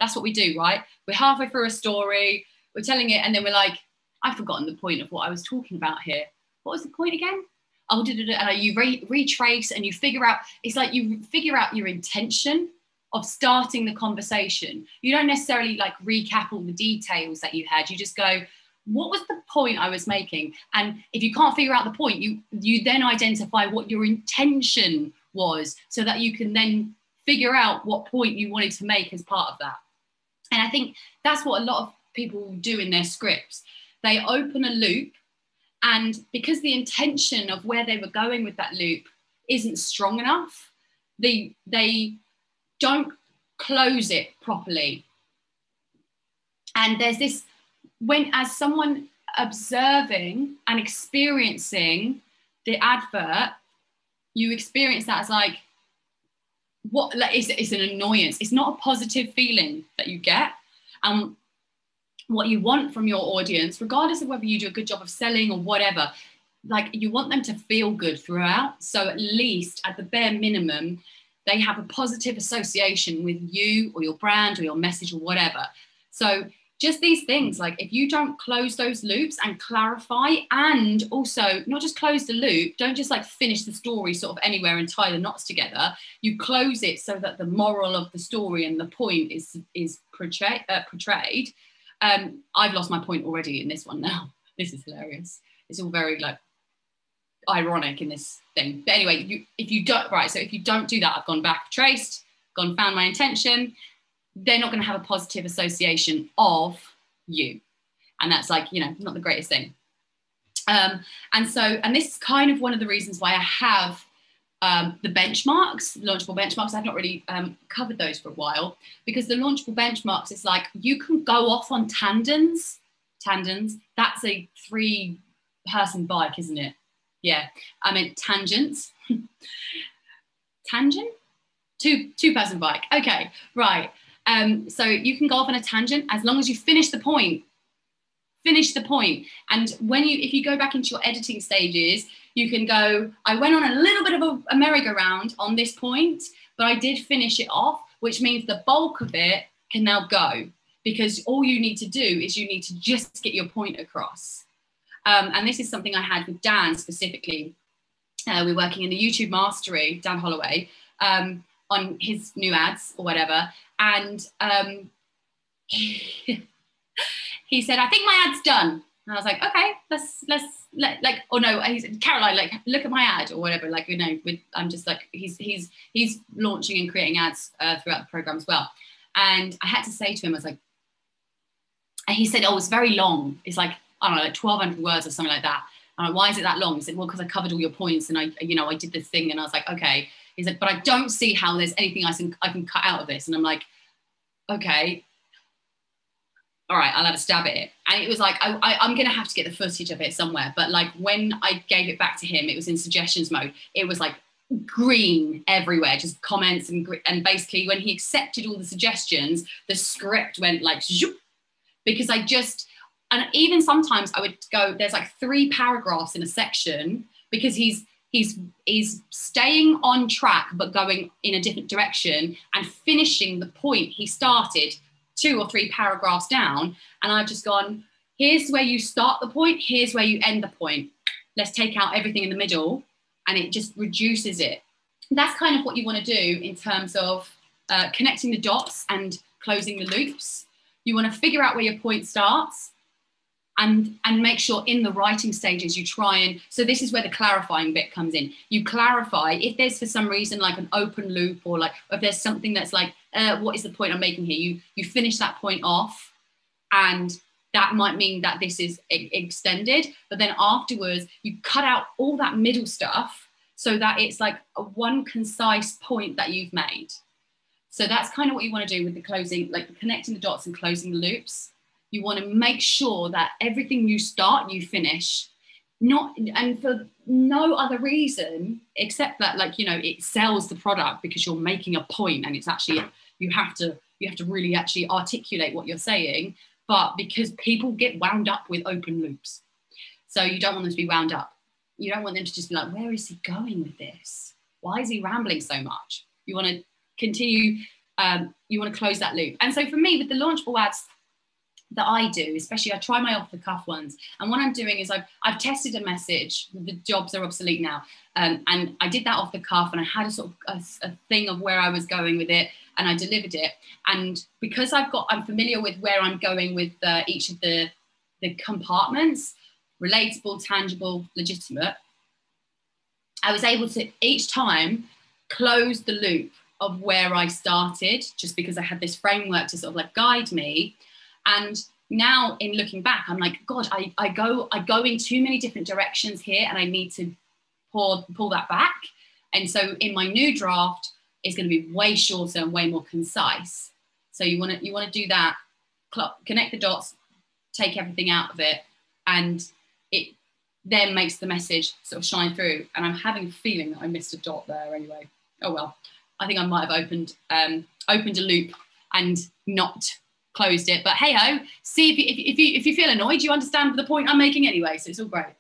That's what we do, right? We're halfway through a story, we're telling it, and then we're like, I've forgotten the point of what I was talking about here. What was the point again? Oh, and you retrace and you figure out, it's like you figure out your intention of starting the conversation. You don't necessarily like recap all the details that you had. You just go, what was the point I was making? And if you can't figure out the point, you then identify what your intention was so that you can then figure out what point you wanted to make as part of that. And I think that's what a lot of people do in their scripts. They open a loop, and because the intention of where they were going with that loop isn't strong enough, they don't close it properly. And there's this, when as someone observing and experiencing the advert, you experience that as like, what, like, it's an annoyance. It's not a positive feeling that you get. What you want from your audience, regardless of whether you do a good job of selling or whatever, like you want them to feel good throughout. So at least at the bare minimum, they have a positive association with you or your brand or your message or whatever. So just these things, like if you don't close those loops and clarify, and also not just close the loop, don't just like finish the story sort of anywhere and tie the knots together. You close it so that the moral of the story and the point is portrayed. I've lost my point already in this one now. This is hilarious. It's all very like ironic in this thing. But anyway, if you don't do that, I've gone back, traced, found my intention, they're not going to have a positive association of you. And that's like, you know, not the greatest thing. And this is kind of one of the reasons why I have the benchmarks, launchable benchmarks. I've not really covered those for a while, because the launchable benchmarks is like, you can go off on tandons. That's a 3-person bike, isn't it? Yeah, I meant tangents. Tangent? Two-person bike. Okay, right. So you can go off on a tangent as long as you finish the point. And if you go back into your editing stages, you can go, I went on a little bit of a merry-go-round on this point, but I did finish it off, which means the bulk of it can now go, because all you need to do is you need to just get your point across. And this is something I had with Dan specifically. We're working in the YouTube Mastery, Dan Holloway, on his new ads or whatever. And he said, I think my ad's done. And I was like, okay, he said, Caroline, like, look at my ad or whatever. Like, you know, I'm just like, he's launching and creating ads throughout the program as well. And I had to say to him, I was like, and he said, oh, it's very long. It's like, I don't know, like 1,200 words or something like that. I'm like, why is it that long? He said, well, because I covered all your points and I did this thing. And I was like, okay. He's like, but I don't see how there's anything I can cut out of this. And I'm like, okay, all right, I'll have a stab at it. And it was like, I'm going to have to get the footage of it somewhere. But like when I gave it back to him, it was in suggestions mode. It was like green everywhere, just comments and basically when he accepted all the suggestions, the script went like, zoop, because and even sometimes I would go, there's like 3 paragraphs in a section, because he's staying on track but going in a different direction and finishing the point he started 2 or 3 paragraphs down. And I've just gone, here's where you start the point, here's where you end the point. Let's take out everything in the middle, and it just reduces it. That's kind of what you want to do in terms of connecting the dots and closing the loops. You want to figure out where your point starts, and make sure in the writing stages you try and, so this is where the clarifying bit comes in. You clarify if there's for some reason like an open loop, or like if there's something that's like, what is the point I'm making here? You finish that point off, and that might mean that this is extended, but then afterwards you cut out all that middle stuff so that it's like a one concise point that you've made. So that's kind of what you want to do with the closing, like connecting the dots and closing the loops. You want to make sure that everything you start, you finish, and for no other reason except that, like, you know, it sells the product because you're making a point, and it's actually, you have to really actually articulate what you're saying, but because people get wound up with open loops. So you don't want them to be wound up. You don't want them to just be like, where is he going with this? Why is he rambling so much? You want to continue you want to close that loop. And so for me, with the Launchable ads that I do, especially I try my off the cuff ones. And what I'm doing is I've tested a message. The jobs are obsolete now. And I did that off the cuff, and I had a sort of a thing of where I was going with it, and I delivered it. And because I'm familiar with where I'm going with each of the compartments, relatable, tangible, legitimate, I was able to each time close the loop of where I started, just because I had this framework to sort of like guide me. And now in looking back, I'm like, God, I go in too many different directions here, and I need to pull that back. And so in my new draft, it's going to be way shorter and way more concise. So you want to do that, connect the dots, take everything out of it, and it then makes the message sort of shine through. And I'm having a feeling that I missed a dot there anyway. Oh well, I think I might have opened a loop and not closed it. But hey ho, see if you feel annoyed, you understand the point I'm making anyway. So it's all great.